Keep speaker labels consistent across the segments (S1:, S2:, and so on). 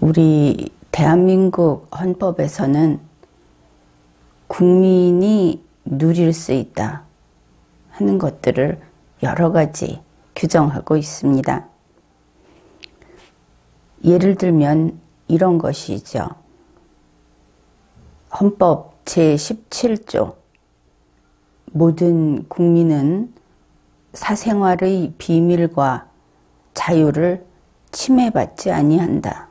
S1: 우리 대한민국 헌법에서는 국민이 누릴 수 있다 하는 것들을 여러 가지 규정하고 있습니다. 예를 들면 이런 것이죠. 헌법 제17조 모든 국민은 사생활의 비밀과 자유를 침해받지 아니한다.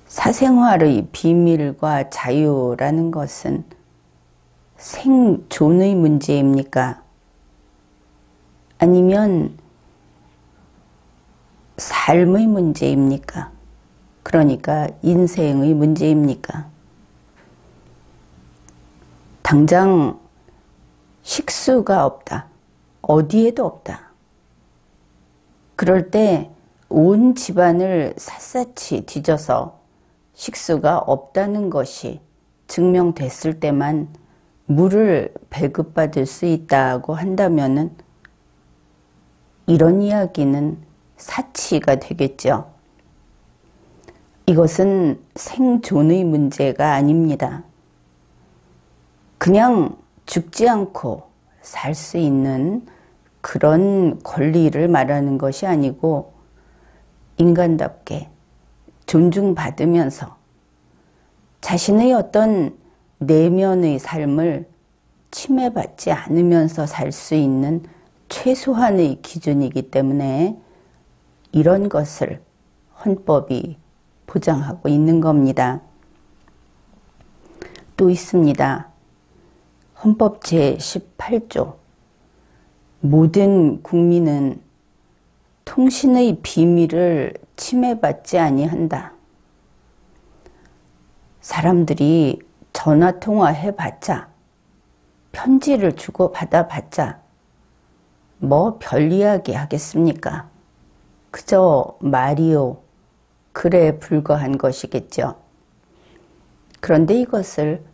S1: 사생활의 비밀과 자유라는 것은 생존의 문제입니까? 아니면 삶의 문제입니까? 그러니까 인생의 문제입니까? 당장 식수가 없다. 어디에도 없다. 그럴 때 온 집안을 샅샅이 뒤져서 식수가 없다는 것이 증명됐을 때만 물을 배급받을 수 있다고 한다면은 이런 이야기는 사치가 되겠죠. 이것은 생존의 문제가 아닙니다. 그냥 죽지 않고 살 수 있는 그런 권리를 말하는 것이 아니고 인간답게 존중받으면서 자신의 어떤 내면의 삶을 침해받지 않으면서 살 수 있는 최소한의 기준이기 때문에 이런 것을 헌법이 보장하고 있는 겁니다. 또 있습니다. 헌법 제18조 모든 국민은 통신의 비밀을 침해받지 아니한다. 사람들이 전화통화해봤자 편지를 주고받아봤자 뭐 별 이야기 하겠습니까? 그저 말이요 글에 불과한 것이겠죠. 그런데 이것을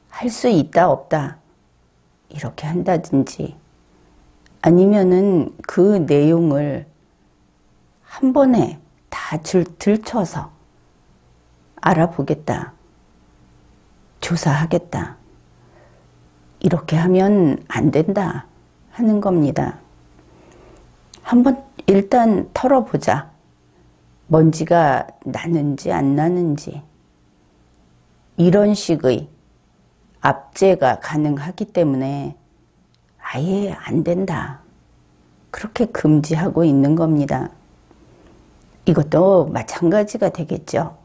S1: 할 수 있다 없다 이렇게 한다든지 아니면은 그 내용을 한 번에 다 들춰서 알아보겠다, 조사하겠다 이렇게 하면 안 된다 하는 겁니다. 한번 일단 털어보자. 먼지가 나는지 안 나는지 이런 식의 압제가 가능하기 때문에 아예 안 된다. 그렇게 금지하고 있는 겁니다. 이것도 마찬가지가 되겠죠.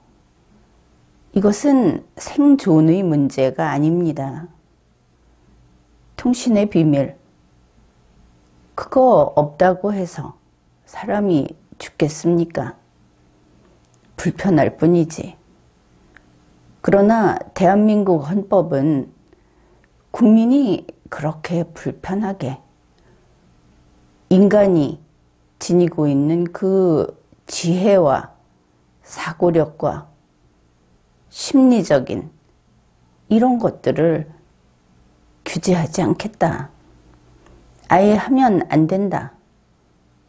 S1: 이것은 생존의 문제가 아닙니다. 통신의 비밀, 그거 없다고 해서 사람이 죽겠습니까? 불편할 뿐이지. 그러나 대한민국 헌법은 국민이 그렇게 불편하게 인간이 지니고 있는 그 지혜와 사고력과 심리적인 이런 것들을 규제하지 않겠다. 아예 하면 안 된다.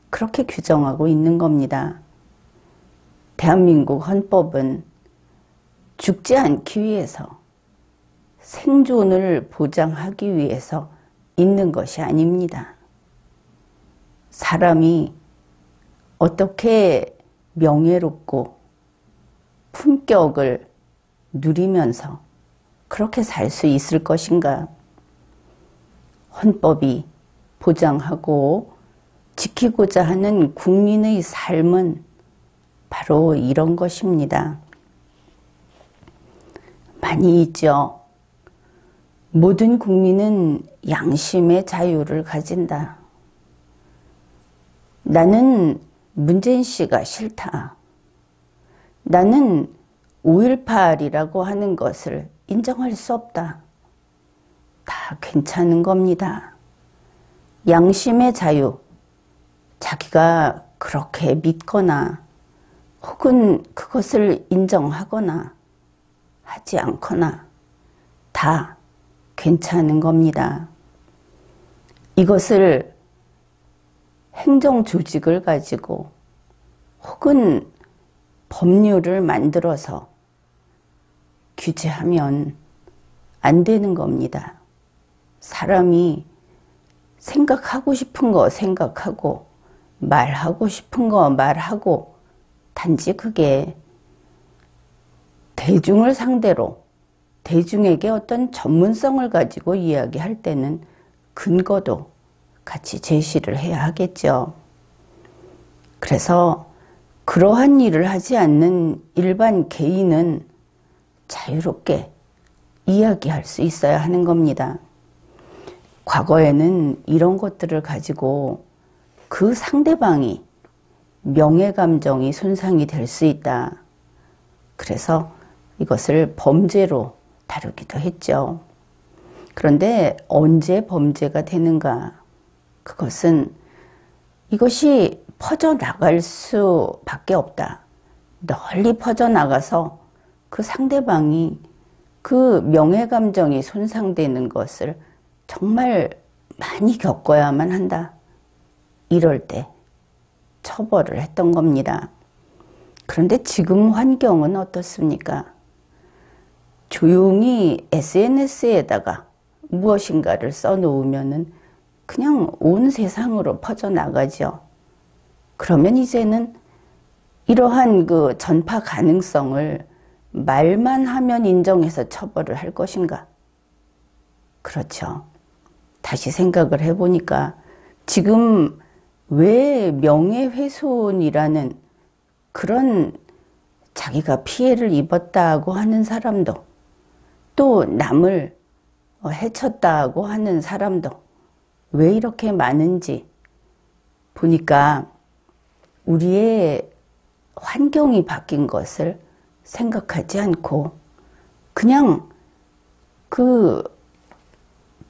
S1: 그렇게 규정하고 있는 겁니다. 대한민국 헌법은 죽지 않기 위해서 생존을 보장하기 위해서 있는 것이 아닙니다. 사람이 어떻게 명예롭고 품격을 누리면서 그렇게 살 수 있을 것인가? 헌법이 보장하고 지키고자 하는 국민의 삶은 바로 이런 것입니다. 많이 있죠. 모든 국민은 양심의 자유를 가진다. 나는 문재인 씨가 싫다. 나는 5.18이라고 하는 것을 인정할 수 없다. 다 괜찮은 겁니다. 양심의 자유, 자기가 그렇게 믿거나 혹은 그것을 인정하거나 하지 않거나 다 괜찮은 겁니다. 이것을 행정조직을 가지고 혹은 법률을 만들어서 규제하면 안 되는 겁니다. 사람이 생각하고 싶은 거 생각하고 말하고 싶은 거 말하고 단지 그게 대중을 상대로 대중에게 어떤 전문성을 가지고 이야기할 때는 근거도 같이 제시를 해야 하겠죠. 그래서 그러한 일을 하지 않는 일반 개인은 자유롭게 이야기할 수 있어야 하는 겁니다. 과거에는 이런 것들을 가지고 그 상대방이 명예감정이 손상이 될 수 있다. 그래서 이것을 범죄로 다루기도 했죠. 그런데 언제 범죄가 되는가? 그것은 이것이 퍼져나갈 수밖에 없다. 널리 퍼져나가서 그 상대방이 그 명예감정이 손상되는 것을 정말 많이 겪어야만 한다. 이럴 때 처벌을 했던 겁니다. 그런데 지금 환경은 어떻습니까? 조용히 SNS에다가 무엇인가를 써놓으면은 그냥 온 세상으로 퍼져나가죠. 그러면 이제는 이러한 그 전파 가능성을 말만 하면 인정해서 처벌을 할 것인가? 그렇죠. 다시 생각을 해보니까 지금 왜 명예훼손이라는 그런 자기가 피해를 입었다고 하는 사람도 또 남을 해쳤다고 하는 사람도 왜 이렇게 많은지 보니까 우리의 환경이 바뀐 것을 생각하지 않고 그냥 그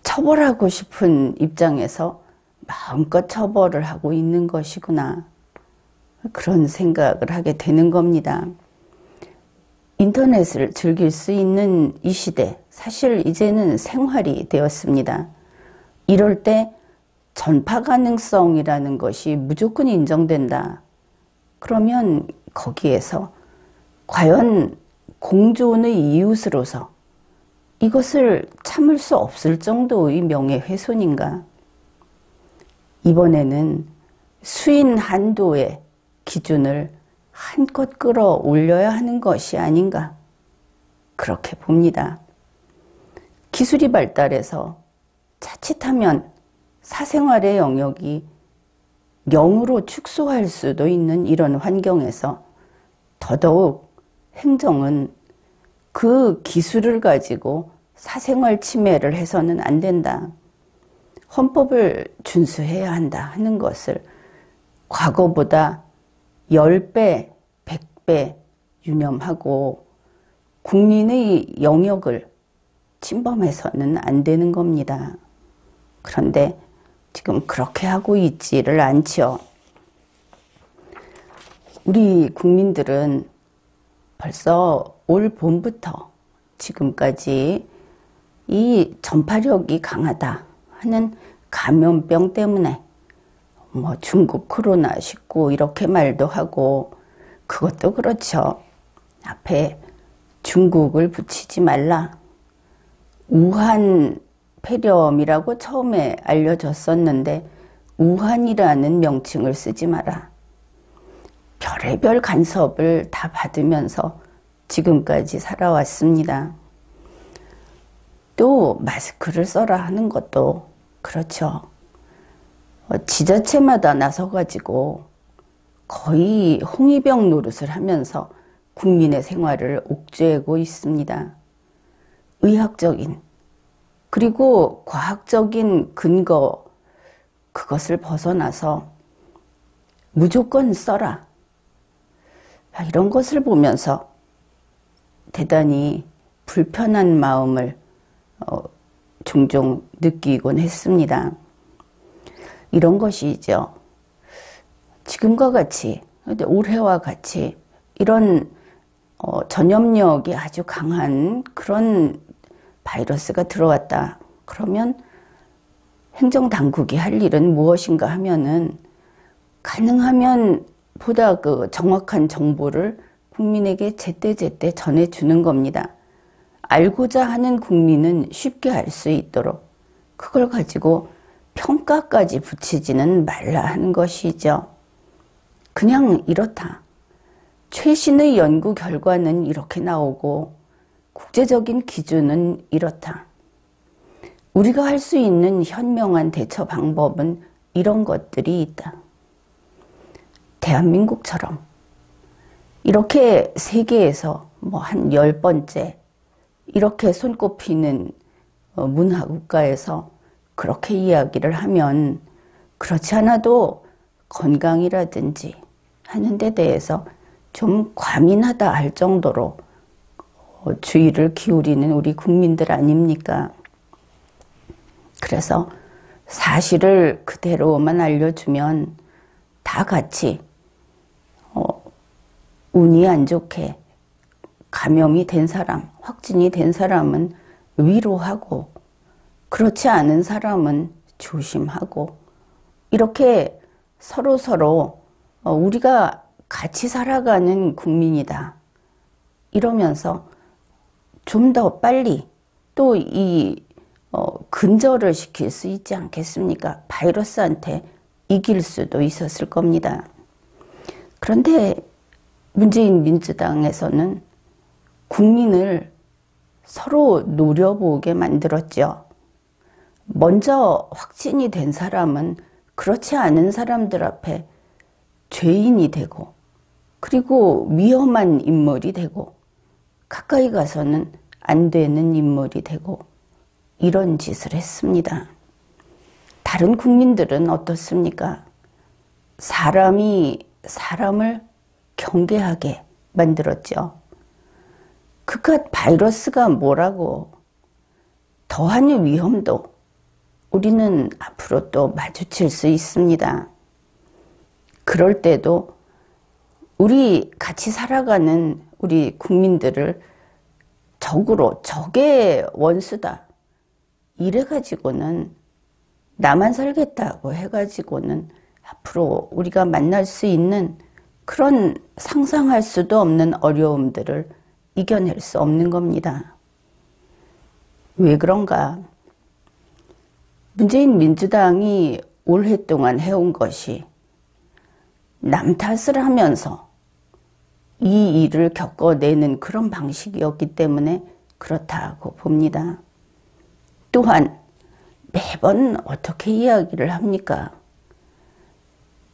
S1: 처벌하고 싶은 입장에서 마음껏 처벌을 하고 있는 것이구나. 그런 생각을 하게 되는 겁니다. 인터넷을 즐길 수 있는 이 시대, 사실 이제는 생활이 되었습니다. 이럴 때 전파 가능성이라는 것이 무조건 인정된다. 그러면 거기에서 과연 공존의 이웃으로서 이것을 참을 수 없을 정도의 명예훼손인가? 이번에는 수인 한도의 기준을 한껏 끌어올려야 하는 것이 아닌가? 그렇게 봅니다. 기술이 발달해서 자칫하면 사생활의 영역이 0으로 축소할 수도 있는 이런 환경에서 더더욱 행정은 그 기술을 가지고 사생활 침해를 해서는 안 된다. 헌법을 준수해야 한다 하는 것을 과거보다 10배, 100배 유념하고 국민의 영역을 침범해서는 안 되는 겁니다. 그런데 지금 그렇게 하고 있지를 않죠. 우리 국민들은 벌써 올 봄부터 지금까지 이 전파력이 강하다 하는 감염병 때문에 뭐 중국 코로나19 이렇게 말도 하고 그것도 그렇죠. 앞에 중국을 붙이지 말라. 우한 폐렴이라고 처음에 알려졌었는데 우한이라는 명칭을 쓰지 마라. 별의별 간섭을 다 받으면서 지금까지 살아왔습니다. 또 마스크를 써라 하는 것도 그렇죠. 지자체마다 나서가지고 거의 홍위병 노릇을 하면서 국민의 생활을 옥죄고 있습니다. 의학적인 그리고 과학적인 근거 그것을 벗어나서 무조건 써라. 이런 것을 보면서 대단히 불편한 마음을 종종 느끼곤 했습니다. 이런 것이죠. 지금과 같이, 올해와 같이 이런 전염력이 아주 강한 그런 바이러스가 들어왔다. 그러면 행정당국이 할 일은 무엇인가 하면은 가능하면 보다 그 정확한 정보를 국민에게 제때제때 전해주는 겁니다. 알고자 하는 국민은 쉽게 알 수 있도록 그걸 가지고 평가까지 붙이지는 말라 하는 것이죠. 그냥 이렇다. 최신의 연구 결과는 이렇게 나오고 국제적인 기준은 이렇다. 우리가 할 수 있는 현명한 대처 방법은 이런 것들이 있다. 대한민국처럼 이렇게 세계에서 뭐 한 10번째 이렇게 손꼽히는 문화국가에서 그렇게 이야기를 하면 그렇지 않아도 건강이라든지 하는 데 대해서 좀 과민하다 할 정도로 주의를 기울이는 우리 국민들 아닙니까? 그래서 사실을 그대로만 알려주면 다 같이 운이 안 좋게 감염이 된 사람, 확진이 된 사람은 위로하고 그렇지 않은 사람은 조심하고 이렇게 서로 우리가 같이 살아가는 국민이다. 이러면서 좀 더 빨리 또 이 근절을 시킬 수 있지 않겠습니까? 바이러스한테 이길 수도 있었을 겁니다. 그런데 문재인 민주당에서는 국민을 서로 노려보게 만들었죠. 먼저 확진이 된 사람은 그렇지 않은 사람들 앞에 죄인이 되고 그리고 위험한 인물이 되고 가까이 가서는 안 되는 인물이 되고 이런 짓을 했습니다. 다른 국민들은 어떻습니까? 사람이 사람을 경계하게 만들었죠. 그깟 바이러스가 뭐라고 더한 위험도 우리는 앞으로 또 마주칠 수 있습니다. 그럴 때도 우리 같이 살아가는 우리 국민들을 적의 원수다. 이래가지고는 나만 살겠다고 해가지고는 앞으로 우리가 만날 수 있는 그런 상상할 수도 없는 어려움들을 이겨낼 수 없는 겁니다. 왜 그런가? 문재인 민주당이 올해 동안 해온 것이 남 탓을 하면서 이 일을 겪어내는 그런 방식이었기 때문에 그렇다고 봅니다. 또한 매번 어떻게 이야기를 합니까?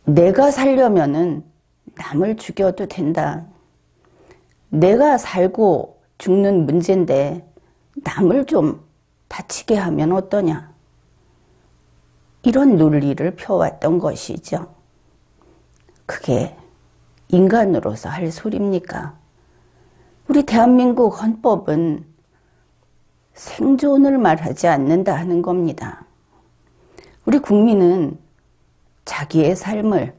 S1: 내가 살려면은 남을 죽여도 된다. 내가 살고 죽는 문제인데 남을 좀 다치게 하면 어떠냐. 이런 논리를 펴왔던 것이죠. 그게 인간으로서 할 소리입니까? 우리 대한민국 헌법은 생존을 말하지 않는다 하는 겁니다. 우리 국민은 자기의 삶을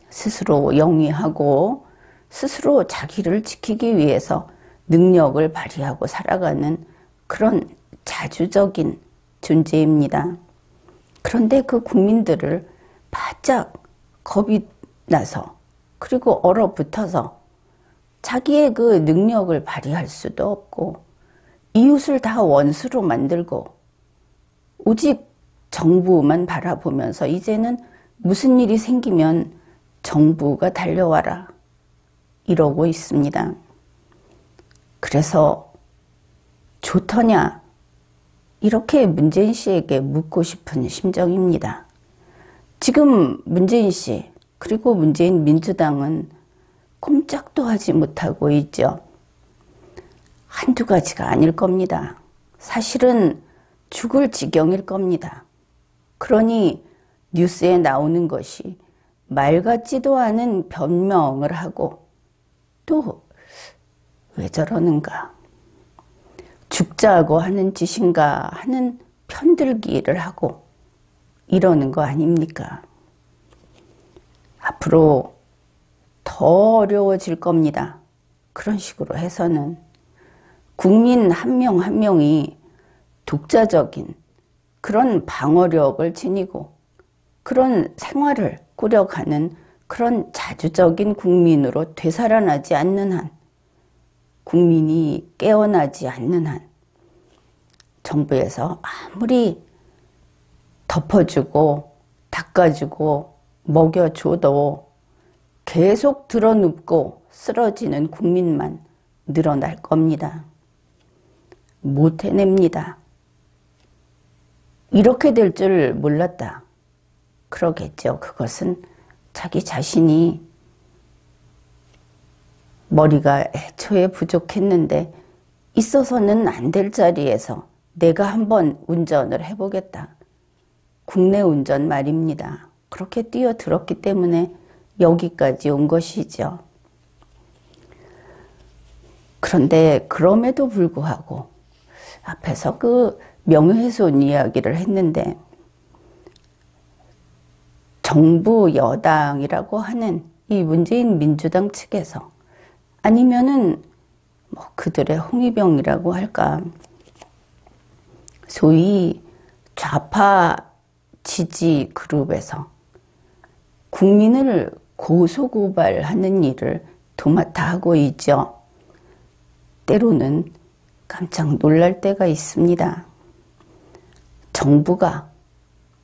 S1: 스스로 영위하고 스스로 자기를 지키기 위해서 능력을 발휘하고 살아가는 그런 자주적인 존재입니다. 그런데 그 국민들을 바짝 겁이 나서 그리고 얼어붙어서 자기의 그 능력을 발휘할 수도 없고 이웃을 다 원수로 만들고 오직 정부만 바라보면서 이제는 무슨 일이 생기면 정부가 달려와라 이러고 있습니다. 그래서 좋더냐 이렇게 문재인 씨에게 묻고 싶은 심정입니다. 지금 문재인 씨 그리고 문재인 민주당은 꼼짝도 하지 못하고 있죠. 한두 가지가 아닐 겁니다. 사실은 죽을 지경일 겁니다. 그러니 뉴스에 나오는 것이 말 같지도 않은 변명을 하고 또 왜 저러는가 죽자고 하는 짓인가 하는 편들기를 하고 이러는 거 아닙니까? 앞으로 더 어려워질 겁니다. 그런 식으로 해서는 국민 한 명 한 명이 독자적인 그런 방어력을 지니고 그런 생활을 꾸려가는 그런 자주적인 국민으로 되살아나지 않는 한, 국민이 깨어나지 않는 한, 정부에서 아무리 덮어주고 닦아주고 먹여줘도 계속 드러눕고 쓰러지는 국민만 늘어날 겁니다. 못 해냅니다. 이렇게 될 줄 몰랐다. 그러겠죠. 그것은 자기 자신이 머리가 애초에 부족했는데 있어서는 안 될 자리에서 내가 한번 운전을 해보겠다. 국내 운전 말입니다. 그렇게 뛰어들었기 때문에 여기까지 온 것이죠. 그런데 그럼에도 불구하고 앞에서 그 명예훼손 이야기를 했는데 정부 여당이라고 하는 이 문재인 민주당 측에서 아니면은 뭐 그들의 홍위병이라고 할까, 소위 좌파 지지 그룹에서 국민을 고소고발하는 일을 도맡아 하고 있죠. 때로는 깜짝 놀랄 때가 있습니다. 정부가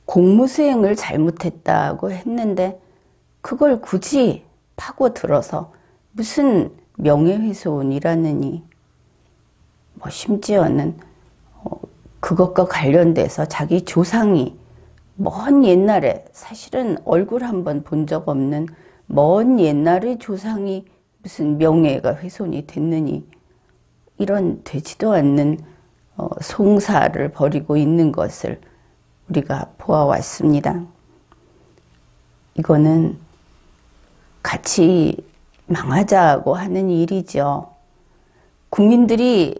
S1: 공무수행을 잘못했다고 했는데 그걸 굳이 파고들어서 무슨 명예훼손이라느니, 뭐 심지어는 그것과 관련돼서 자기 조상이 먼 옛날에, 사실은 얼굴 한번 본 적 없는 먼 옛날의 조상이 무슨 명예가 훼손이 됐느니, 이런 되지도 않는 송사를 벌이고 있는 것을 우리가 보아왔습니다. 이거는 같이 망하자고 하는 일이죠. 국민들이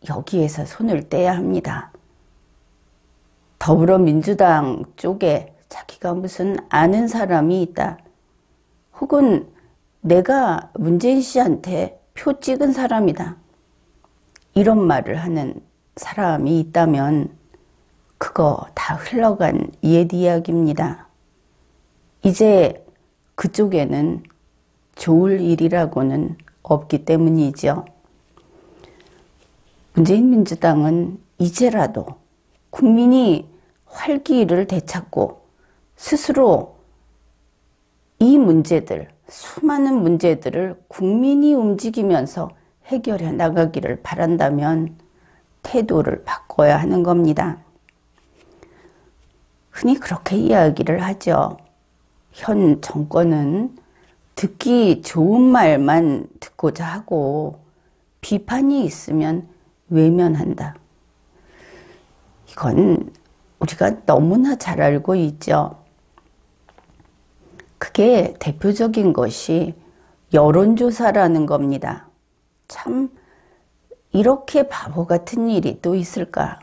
S1: 여기에서 손을 떼야 합니다. 더불어민주당 쪽에 자기가 무슨 아는 사람이 있다, 혹은 내가 문재인 씨한테 표 찍은 사람이다, 이런 말을 하는 사람이 있다면 그거 다 흘러간 옛 이야기입니다. 이제 그쪽에는 좋을 일이라고는 없기 때문이죠. 문재인 민주당은 이제라도 국민이 활기를 되찾고 스스로 이 문제들, 수많은 문제들을 국민이 움직이면서 해결해 나가기를 바란다면 태도를 바꿔야 하는 겁니다. 흔히 그렇게 이야기를 하죠. 현 정권은 듣기 좋은 말만 듣고자 하고 비판이 있으면 외면한다. 이건 우리가 너무나 잘 알고 있죠. 그게 대표적인 것이 여론조사라는 겁니다. 참 이렇게 바보 같은 일이 또 있을까?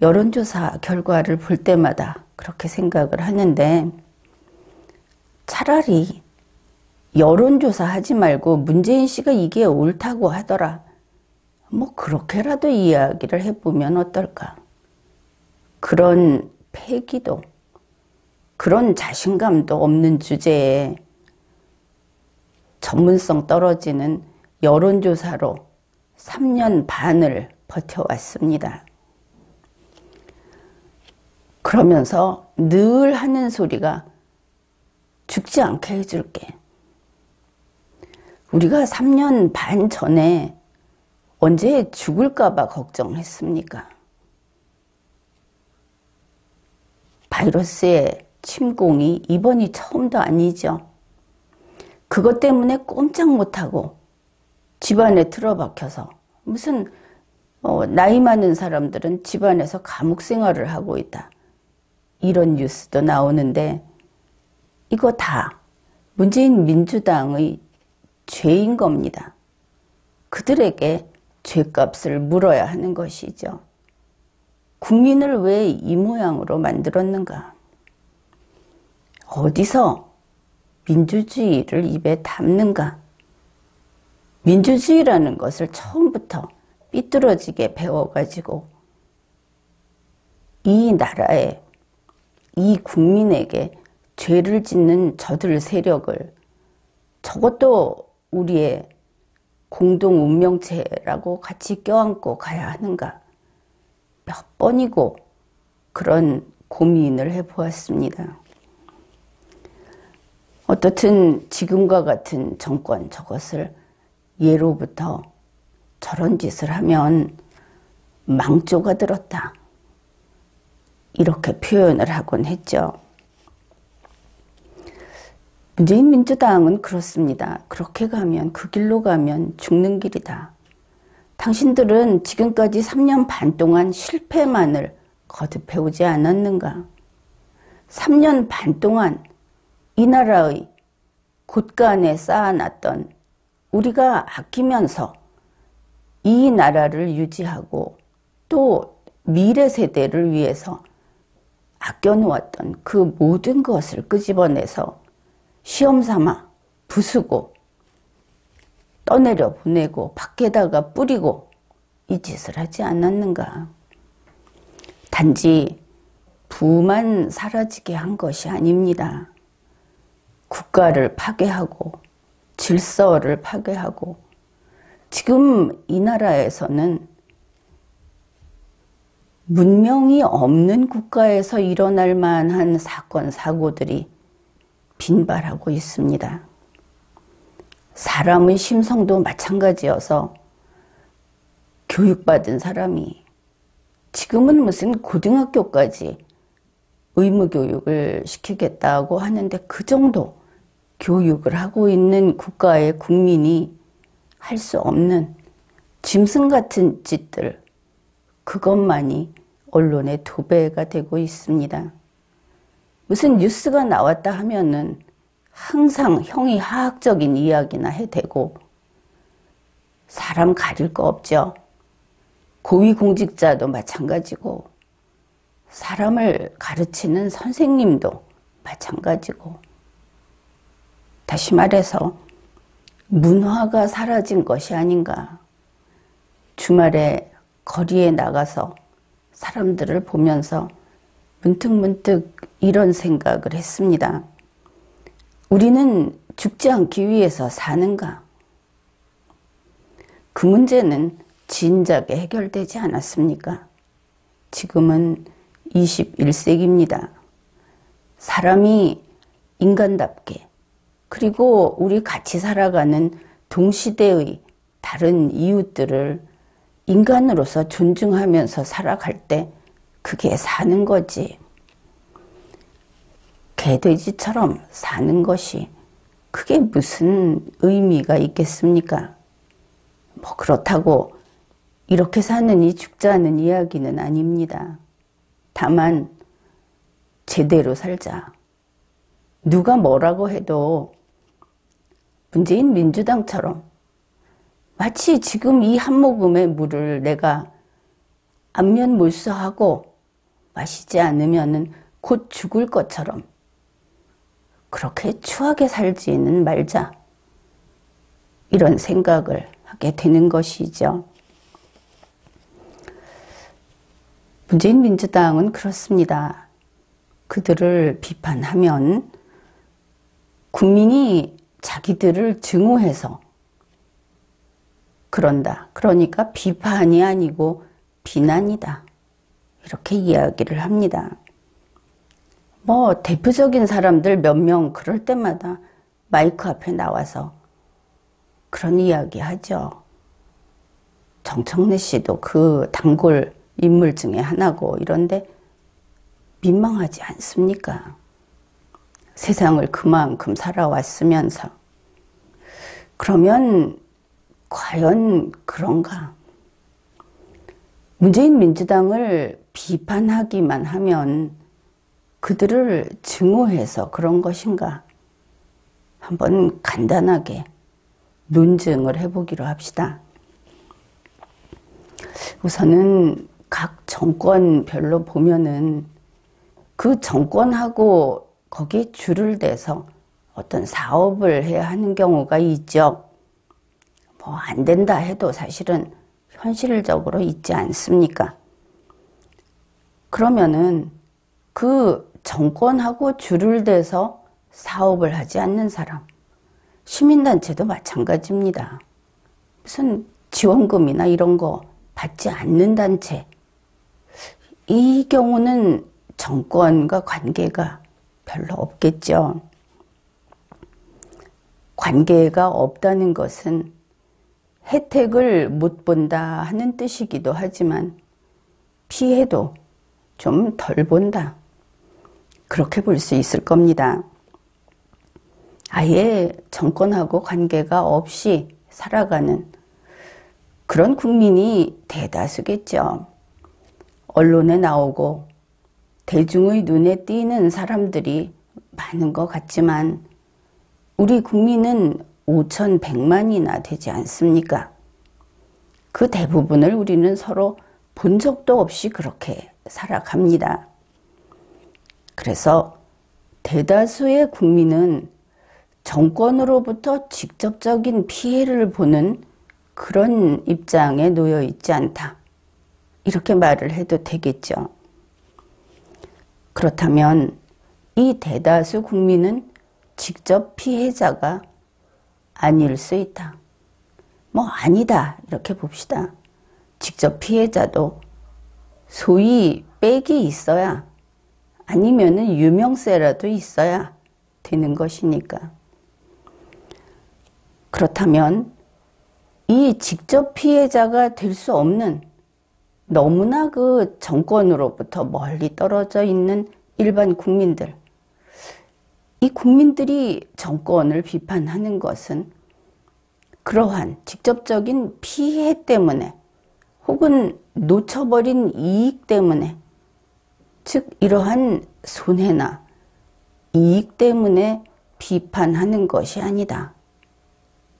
S1: 여론조사 결과를 볼 때마다 그렇게 생각을 하는데, 차라리 여론조사 하지 말고 문재인 씨가 이게 옳다고 하더라, 뭐 그렇게라도 이야기를 해보면 어떨까? 그런 패기도, 그런 자신감도 없는 주제에 전문성 떨어지는 여론조사로 3년 반을 버텨왔습니다. 그러면서 늘 하는 소리가 죽지 않게 해줄게. 우리가 3년 반 전에 언제 죽을까봐 걱정했습니까? 바이러스의 침공이 이번이 처음도 아니죠. 그것 때문에 꼼짝 못하고 집안에 틀어박혀서 무슨 나이 많은 사람들은 집안에서 감옥 생활을 하고 있다, 이런 뉴스도 나오는데, 이거 다 문재인 민주당의 죄인 겁니다. 그들에게 죄값을 물어야 하는 것이죠. 국민을 왜 이 모양으로 만들었는가? 어디서 민주주의를 입에 담는가? 민주주의라는 것을 처음부터 삐뚤어지게 배워가지고 이 나라에, 이 국민에게 죄를 짓는 저들 세력을 저것도 우리의 공동 운명체라고 같이 껴안고 가야 하는가 몇 번이고 그런 고민을 해보았습니다. 어떻든 지금과 같은 정권 저것을 예로부터 저런 짓을 하면 망조가 들었다. 이렇게 표현을 하곤 했죠. 문재인 민주당은 그렇습니다. 그렇게 가면 그 길로 가면 죽는 길이다. 당신들은 지금까지 3년 반 동안 실패만을 거듭해오지 않았는가? 3년 반 동안 이 나라의 곳간에 쌓아놨던 우리가 아끼면서 이 나라를 유지하고 또 미래 세대를 위해서 아껴놓았던 그 모든 것을 끄집어내서 시험삼아 부수고 떠내려 보내고 밖에다가 뿌리고 이 짓을 하지 않았는가. 단지 부만 사라지게 한 것이 아닙니다. 국가를 파괴하고 질서를 파괴하고 지금 이 나라에서는 문명이 없는 국가에서 일어날 만한 사건, 사고들이 빈발하고 있습니다. 사람의 심성도 마찬가지여서 교육받은 사람이 지금은 무슨 고등학교까지 의무교육을 시키겠다고 하는데 그 정도 교육을 하고 있는 국가의 국민이 할 수 없는 짐승 같은 짓들, 그것만이 언론의 도배가 되고 있습니다. 무슨 뉴스가 나왔다 하면은 항상 형이 하학적인 이야기나 해대고 사람 가릴 거 없죠. 고위공직자도 마찬가지고 사람을 가르치는 선생님도 마찬가지고 다시 말해서 문화가 사라진 것이 아닌가. 주말에 거리에 나가서 사람들을 보면서 문득문득 이런 생각을 했습니다. 우리는 죽지 않기 위해서 사는가? 그 문제는 진작에 해결되지 않았습니까? 지금은 21세기입니다. 사람이 인간답게 그리고 우리 같이 살아가는 동시대의 다른 이웃들을 인간으로서 존중하면서 살아갈 때 그게 사는 거지. 개돼지처럼 사는 것이 그게 무슨 의미가 있겠습니까? 뭐 그렇다고 이렇게 사느니 죽자는 이야기는 아닙니다. 다만 제대로 살자. 누가 뭐라고 해도 문재인 민주당처럼 마치 지금 이 한 모금의 물을 내가 안면몰수하고 마시지 않으면 곧 죽을 것처럼 그렇게 추하게 살지는 말자. 이런 생각을 하게 되는 것이죠. 문재인 민주당은 그렇습니다. 그들을 비판하면 국민이 자기들을 증오해서 그런다. 그러니까 비판이 아니고 비난이다. 이렇게 이야기를 합니다. 뭐 대표적인 사람들 몇 명 그럴 때마다 마이크 앞에 나와서 그런 이야기 하죠. 정청래 씨도 그 단골 인물 중에 하나고 이런데 민망하지 않습니까? 세상을 그만큼 살아왔으면서. 그러면 과연 그런가? 문재인 민주당을 비판하기만 하면 그들을 증오해서 그런 것인가? 한번 간단하게 논증을 해보기로 합시다. 우선은 각 정권별로 보면은 그 정권하고 거기에 줄을 대서 어떤 사업을 해야 하는 경우가 있죠. 뭐 안 된다 해도 사실은 현실적으로 있지 않습니까? 그러면은 그 정권하고 줄을 대서 사업을 하지 않는 사람, 시민단체도 마찬가지입니다. 무슨 지원금이나 이런 거 받지 않는 단체, 이 경우는 정권과 관계가 별로 없겠죠. 관계가 없다는 것은 혜택을 못 본다 하는 뜻이기도 하지만 피해도 좀 덜 본다, 그렇게 볼 수 있을 겁니다. 아예 정권하고 관계가 없이 살아가는 그런 국민이 대다수겠죠. 언론에 나오고 대중의 눈에 띄는 사람들이 많은 것 같지만 우리 국민은 5,100만이나 되지 않습니까? 그 대부분을 우리는 서로 본 적도 없이 그렇게 살아갑니다. 그래서 대다수의 국민은 정권으로부터 직접적인 피해를 보는 그런 입장에 놓여 있지 않다, 이렇게 말을 해도 되겠죠. 그렇다면 이 대다수 국민은 직접 피해자가 아닐 수 있다. 뭐 아니다, 이렇게 봅시다. 직접 피해자도 소위 빽이 있어야, 아니면은 유명세라도 있어야 되는 것이니까. 그렇다면 이 직접 피해자가 될 수 없는, 너무나 그 정권으로부터 멀리 떨어져 있는 일반 국민들, 이 국민들이 정권을 비판하는 것은 그러한 직접적인 피해 때문에, 혹은 놓쳐버린 이익 때문에, 즉 이러한 손해나 이익 때문에 비판하는 것이 아니다,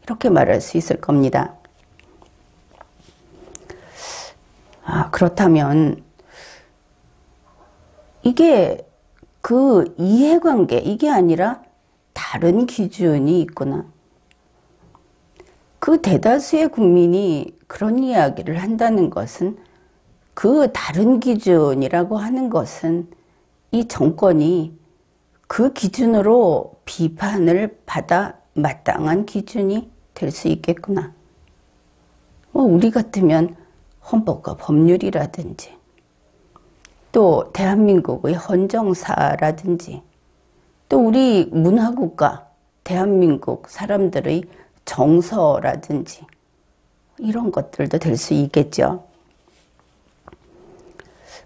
S1: 이렇게 말할 수 있을 겁니다. 그렇다면 이게 그 이해관계, 이게 아니라 다른 기준이 있구나. 그 대다수의 국민이 그런 이야기를 한다는 것은, 그 다른 기준이라고 하는 것은 이 정권이 그 기준으로 비판을 받아 마땅한 기준이 될 수 있겠구나. 우리 같으면 헌법과 법률이라든지, 또 대한민국의 헌정사라든지, 또 우리 문화국가 대한민국 사람들의 정서라든지, 이런 것들도 될 수 있겠죠.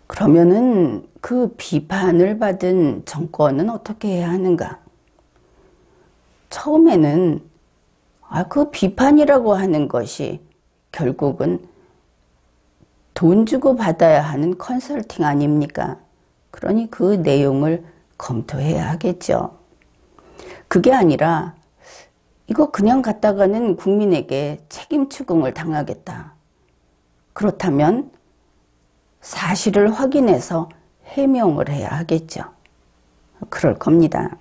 S1: 그러면은 그 비판을 받은 정권은 어떻게 해야 하는가? 처음에는 그 비판이라고 하는 것이 결국은 돈 주고 받아야 하는 컨설팅 아닙니까? 그러니 그 내용을 검토해야 하겠죠. 그게 아니라 이거 그냥 갖다가는 국민에게 책임 추궁을 당하겠다. 그렇다면 사실을 확인해서 해명을 해야 하겠죠. 그럴 겁니다.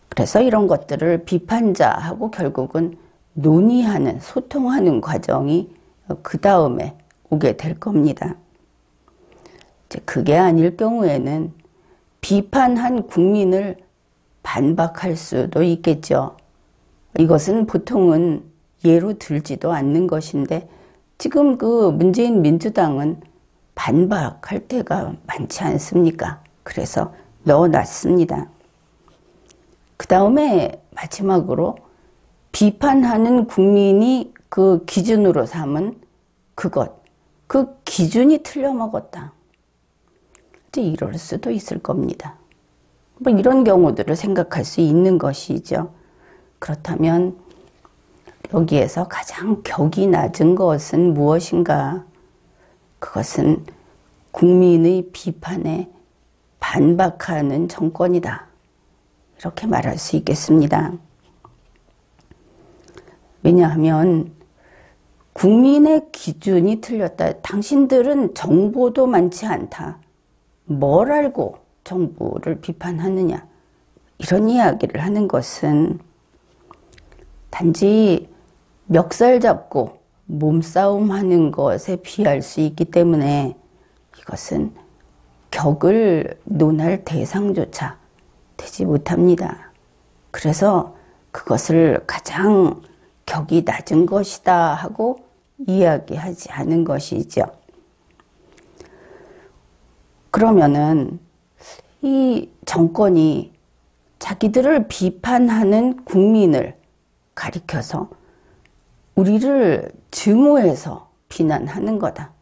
S1: 그래서 이런 것들을 비판자하고 결국은 논의하는, 소통하는 과정이 그 다음에 오게 될 겁니다. 이제 그게 아닐 경우에는 비판한 국민을 반박할 수도 있겠죠. 이것은 보통은 예로 들지도 않는 것인데, 지금 그 문재인 민주당은 반박할 때가 많지 않습니까? 그래서 넣어놨습니다. 그 다음에 마지막으로 비판하는 국민이 그 기준으로 삼은 그것, 그 기준이 틀려먹었다, 이제 이럴 수도 있을 겁니다. 뭐 이런 경우들을 생각할 수 있는 것이죠. 그렇다면 여기에서 가장 격이 낮은 것은 무엇인가? 그것은 국민의 비판에 반박하는 정권이다, 이렇게 말할 수 있겠습니다. 왜냐하면 국민의 기준이 틀렸다. 당신들은 정보도 많지 않다. 뭘 알고 정부를 비판하느냐. 이런 이야기를 하는 것은 단지 멱살 잡고 몸싸움 하는 것에 비할 수 있기 때문에 이것은 격을 논할 대상조차 되지 못합니다. 그래서 그것을 가장 격이 낮은 것이다 하고 이야기하지 않은 것이죠. 그러면은 이 정권이 자기들을 비판하는 국민을 가리켜서 우리를 증오해서 비난하는 거다.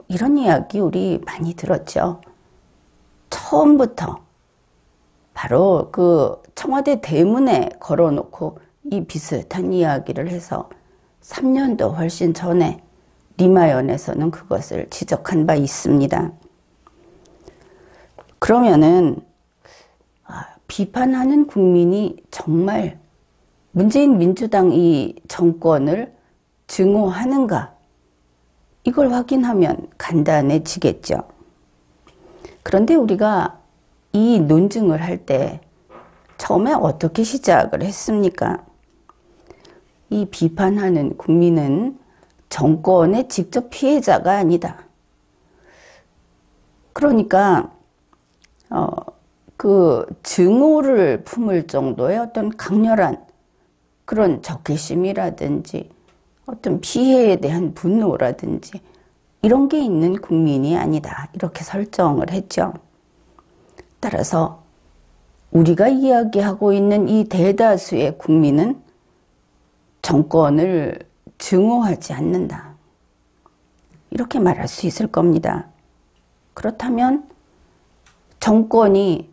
S1: 이런 이야기 우리 많이 들었죠. 처음부터 바로 그 청와대 대문에 걸어놓고 이 비슷한 이야기를 해서 3년도 훨씬 전에 리마연에서는 그것을 지적한 바 있습니다. 그러면은 비판하는 국민이 정말 문재인 민주당 이 정권을 증오하는가? 이걸 확인하면 간단해지겠죠. 그런데 우리가 이 논증을 할 때 처음에 어떻게 시작을 했습니까? 이 비판하는 국민은 정권의 직접 피해자가 아니다. 그러니까 그 증오를 품을 정도의 어떤 강렬한 그런 적개심이라든지 어떤 피해에 대한 분노라든지 이런 게 있는 국민이 아니다. 이렇게 설정을 했죠. 따라서 우리가 이야기하고 있는 이 대다수의 국민은 정권을 증오하지 않는다. 이렇게 말할 수 있을 겁니다. 그렇다면 정권이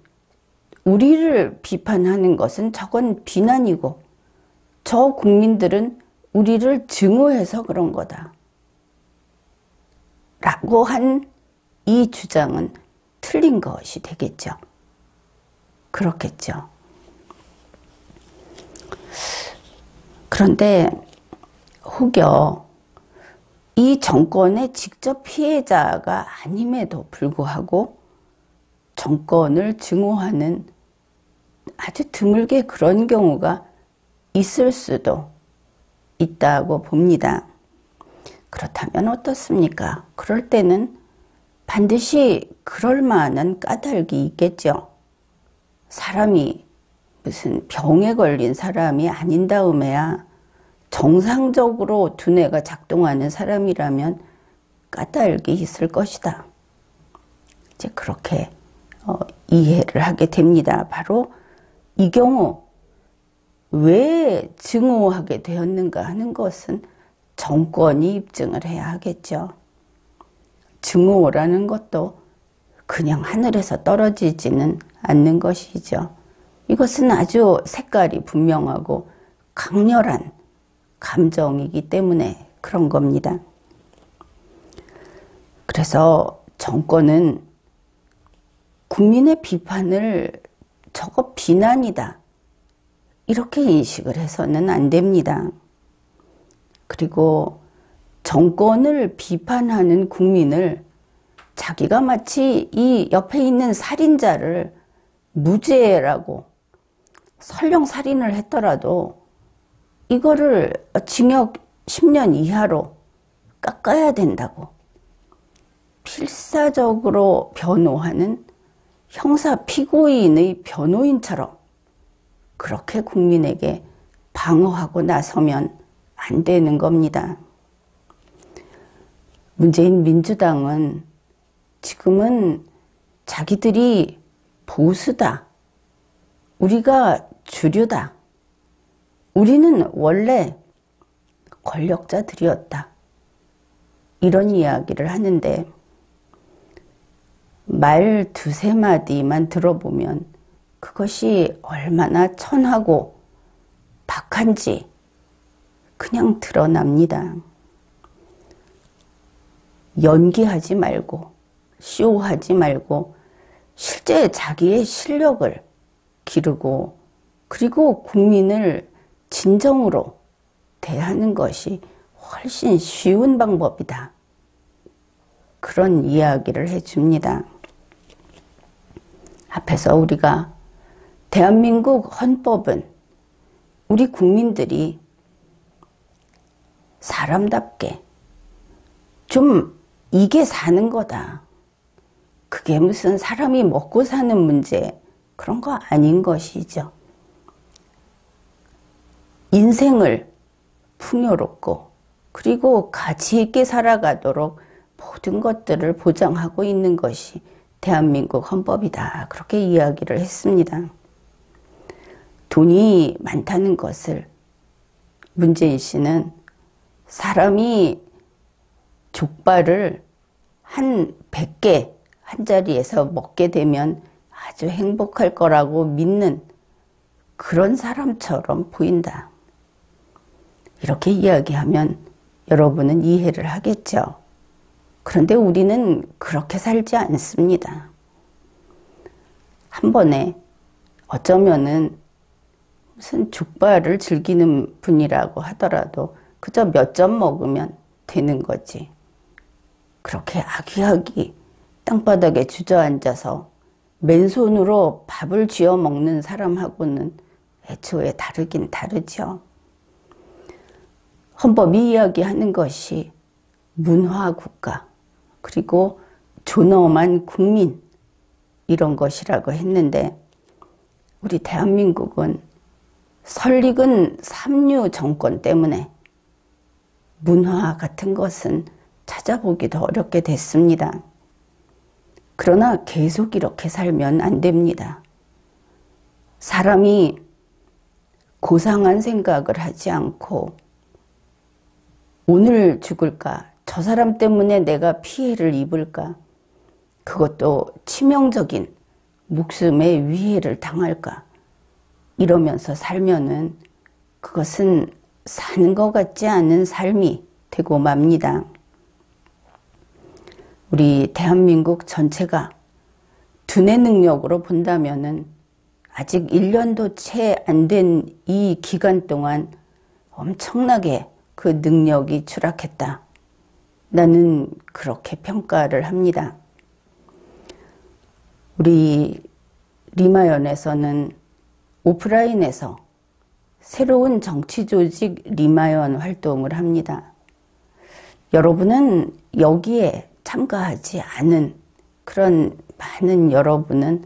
S1: 우리를 비판하는 것은 저건 비난이고 저 국민들은 우리를 증오해서 그런 거다. 라고 한 이 주장은 틀린 것이 되겠죠. 그렇겠죠. 그런데 혹여 이 정권의 직접 피해자가 아님에도 불구하고 정권을 증오하는 아주 드물게 그런 경우가 있을 수도 있다고 봅니다. 그렇다면 어떻습니까? 그럴 때는 반드시 그럴 만한 까닭이 있겠죠. 사람이 무슨 병에 걸린 사람이 아닌 다음에야 정상적으로 두뇌가 작동하는 사람이라면 까닭이 있을 것이다. 이제 그렇게 이해를 하게 됩니다. 바로 이 경우 왜 증오하게 되었는가 하는 것은 정권이 입증을 해야 하겠죠. 증오라는 것도 그냥 하늘에서 떨어지지는 않는 것이죠. 이것은 아주 색깔이 분명하고 강렬한 감정이기 때문에 그런 겁니다. 그래서 정권은 국민의 비판을 저거 비난이다. 이렇게 인식을 해서는 안 됩니다. 그리고 정권을 비판하는 국민을 자기가 마치 이 옆에 있는 살인자를 무죄라고 설령 살인을 했더라도 이거를 징역 10년 이하로 깎아야 된다고 필사적으로 변호하는 형사 피고인의 변호인처럼 그렇게 국민에게 방어하고 나서면 안 되는 겁니다. 문재인 민주당은 지금은 자기들이 보수다. 우리가 주류다. 우리는 원래 권력자들이었다. 이런 이야기를 하는데 말 두세 마디만 들어보면 그것이 얼마나 천하고 박한지 그냥 드러납니다. 연기하지 말고 쇼하지 말고 실제 자기의 실력을 기르고 그리고 국민을 진정으로 대하는 것이 훨씬 쉬운 방법이다. 그런 이야기를 해줍니다. 앞에서 우리가 대한민국 헌법은 우리 국민들이 사람답게 좀 이게 사는 거다. 그게 무슨 사람이 먹고 사는 문제, 그런 거 아닌 것이죠. 인생을 풍요롭고 그리고 가치 있게 살아가도록 모든 것들을 보장하고 있는 것이 대한민국 헌법이다. 그렇게 이야기를 했습니다. 돈이 많다는 것을 문재인 씨는 사람이 족발을 한 100개 한 자리에서 먹게 되면 아주 행복할 거라고 믿는 그런 사람처럼 보인다. 이렇게 이야기하면 여러분은 이해를 하겠죠. 그런데 우리는 그렇게 살지 않습니다. 한 번에 어쩌면은 무슨 족발을 즐기는 분이라고 하더라도 그저 몇 점 먹으면 되는 거지. 그렇게 아기아기 땅바닥에 주저앉아서 맨손으로 밥을 쥐어 먹는 사람하고는 애초에 다르긴 다르죠. 헌법이 이야기하는 것이 문화국가 그리고 존엄한 국민 이런 것이라고 했는데 우리 대한민국은 설익은 삼류 정권 때문에 문화 같은 것은 찾아보기도 어렵게 됐습니다. 그러나 계속 이렇게 살면 안 됩니다. 사람이 고상한 생각을 하지 않고 오늘 죽을까? 저 사람 때문에 내가 피해를 입을까? 그것도 치명적인 목숨의 위해를 당할까? 이러면서 살면은 그것은 사는 것 같지 않은 삶이 되고 맙니다. 우리 대한민국 전체가 두뇌 능력으로 본다면은 아직 1년도 채 안 된 이 기간 동안 엄청나게 그 능력이 추락했다. 나는 그렇게 평가를 합니다. 우리 리마연에서는 오프라인에서 새로운 정치조직 리마연 활동을 합니다. 여러분은 여기에 참가하지 않은 그런 많은 여러분은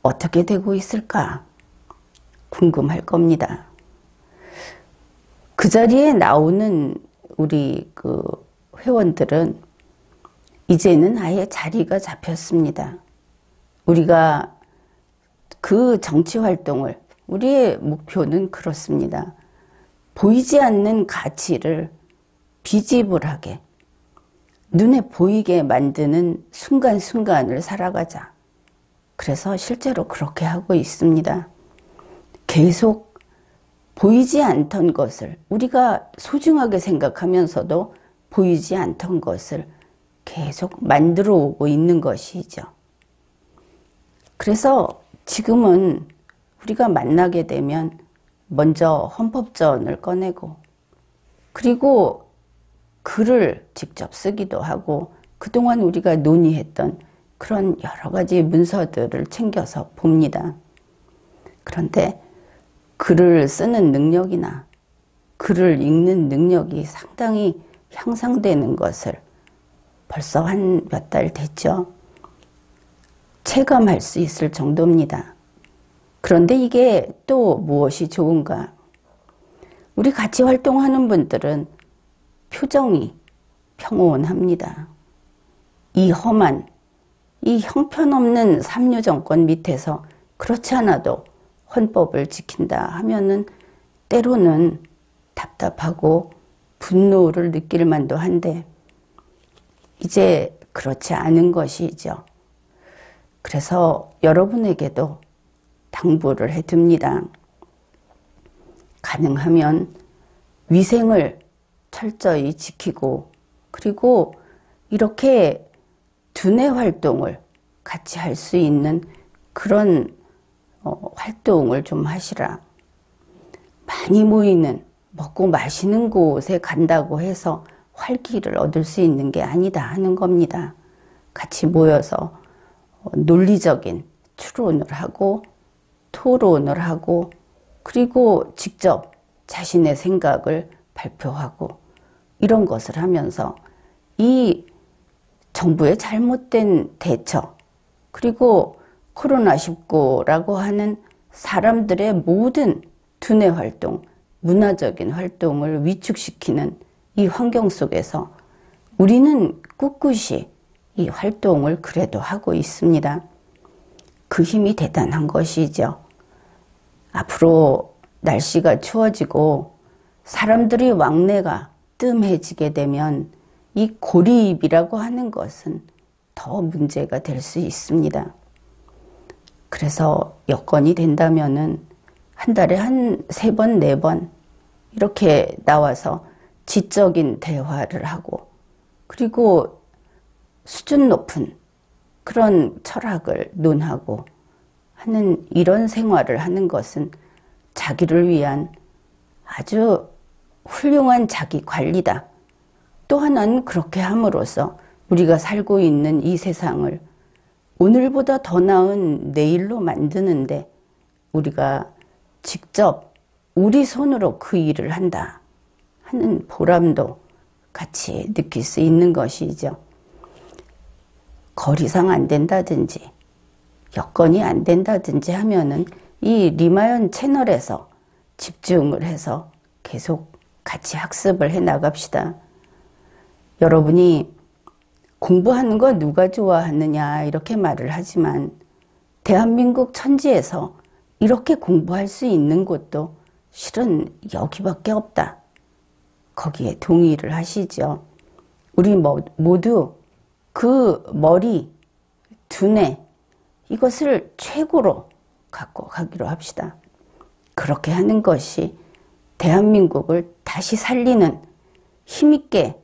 S1: 어떻게 되고 있을까 궁금할 겁니다. 그 자리에 나오는 우리 그 회원들은 이제는 아예 자리가 잡혔습니다. 우리가 그 정치 활동을 우리의 목표는 그렇습니다. 보이지 않는 가치를 비지불하게 눈에 보이게 만드는 순간순간을 살아가자. 그래서 실제로 그렇게 하고 있습니다. 계속 보이지 않던 것을 우리가 소중하게 생각하면서도 보이지 않던 것을 계속 만들어 오고 있는 것이죠. 그래서 지금은 우리가 만나게 되면 먼저 헌법전을 꺼내고 그리고 글을 직접 쓰기도 하고 그동안 우리가 논의했던 그런 여러 가지 문서들을 챙겨서 봅니다. 그런데 글을 쓰는 능력이나 글을 읽는 능력이 상당히 향상되는 것을 벌써 한 몇 달 됐죠. 체감할 수 있을 정도입니다. 그런데 이게 또 무엇이 좋은가? 우리 같이 활동하는 분들은 표정이 평온합니다. 이 험한, 이 형편없는 삼류 정권 밑에서 그렇지 않아도 헌법을 지킨다 하면은 때로는 답답하고 분노를 느낄 만도 한데 이제 그렇지 않은 것이죠. 그래서 여러분에게도 당부를 해둡니다. 가능하면 위생을 철저히 지키고 그리고 이렇게 두뇌 활동을 같이 할 수 있는 그런 활동을 좀 하시라. 많이 모이는 먹고 마시는 곳에 간다고 해서 활기를 얻을 수 있는 게 아니다 하는 겁니다. 같이 모여서 논리적인 추론을 하고 토론을 하고 그리고 직접 자신의 생각을 발표하고 이런 것을 하면서 이 정부의 잘못된 대처, 그리고 코로나19라고 하는 사람들의 모든 두뇌 활동, 문화적인 활동을 위축시키는 이 환경 속에서 우리는 꿋꿋이 이 활동을 그래도 하고 있습니다. 그 힘이 대단한 것이죠. 앞으로 날씨가 추워지고 사람들이 왕래가 뜸해지게 되면 이 고리입이라고 하는 것은 더 문제가 될 수 있습니다. 그래서 여건이 된다면은 한 달에 한 3번, 4번 이렇게 나와서 지적인 대화를 하고, 그리고 수준 높은 그런 철학을 논하고 하는 이런 생활을 하는 것은 자기를 위한 아주 훌륭한 자기 관리다. 또 하나는 그렇게 함으로써 우리가 살고 있는 이 세상을 오늘보다 더 나은 내일로 만드는데 우리가 직접 우리 손으로 그 일을 한다 하는 보람도 같이 느낄 수 있는 것이죠. 거리상 안 된다든지 여건이 안 된다든지 하면은 이 리마연 채널에서 집중을 해서 계속 같이 학습을 해 나갑시다. 여러분이 공부하는 거 누가 좋아하느냐 이렇게 말을 하지만 대한민국 천지에서 이렇게 공부할 수 있는 곳도 실은 여기밖에 없다. 거기에 동의를 하시죠. 우리 모두 그 머리, 두뇌 이것을 최고로 갖고 가기로 합시다. 그렇게 하는 것이 대한민국을 다시 살리는 힘있게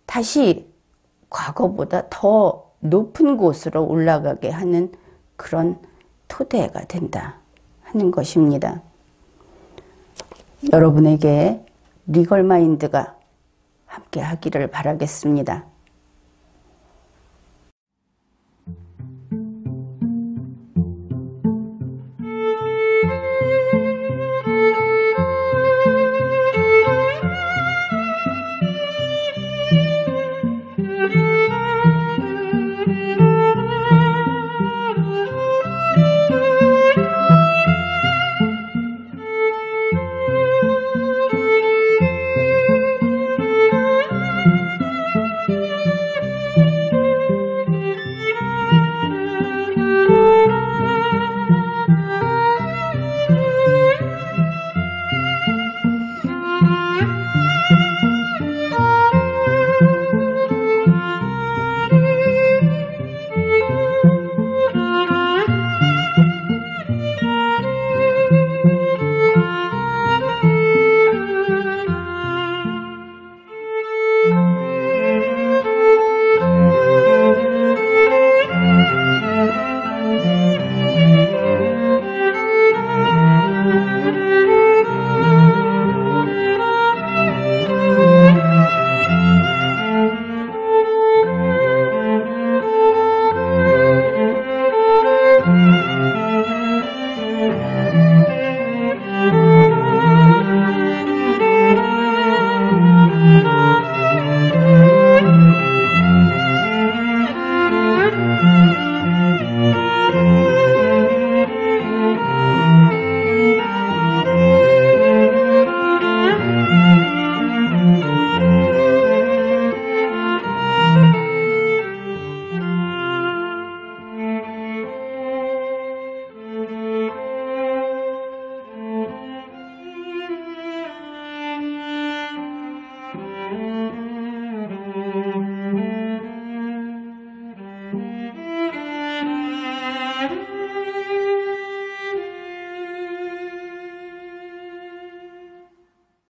S1: 다시 과거보다 더 높은 곳으로 올라가게 하는 그런 토대가 된다 하는 것입니다. 여러분에게 리걸마인드가 함께 하기를 바라겠습니다.